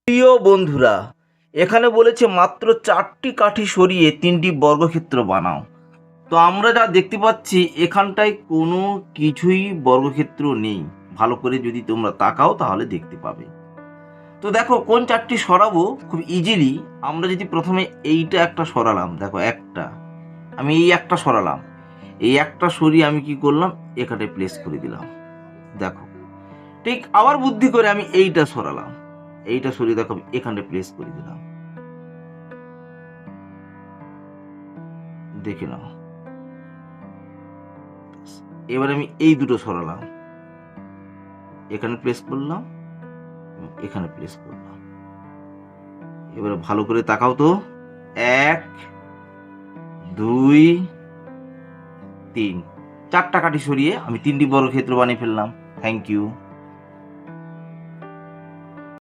প্রিয় বন্ধুরা, এখানে বলেছে মাত্র 4টি কাঠি সরিয়ে 3টি বর্গক্ষেত্র বানাও। তো আমরা যা দেখতে পাচ্ছি এখানটায় কোনো কিছুই বর্গক্ষেত্র নেই। ভালো করে যদি তোমরা তাকাও তাহলে দেখতে পাবে। তো দেখো কোন 4টি সরাবো খুব ইজিলি। আমরা যদি প্রথমে এইটা একটা সরালাম, দেখো একটা, আমি এই একটা সরালাম, এই একটা সরিয়ে আমি কি করলাম, এখানে প্লেস করে দিলাম। দেখো ঠিক আবার বুদ্ধি করে আমি এইটা সরালাম, এইটা সরিয়ে দেখো আমি এখানে প্লেস করে দিলাম। দেখে নাও। এবার আমি এই দুটো সরালাম, এখানে প্লেস করলাম, এখানে প্লেস করলাম। এবারে ভালো করে তাকাও তো, 1 2 3, 4টা কাঠি সরিয়ে আমি 3টি বর্গক্ষেত্র বানিয়ে ফেললাম। Thank you.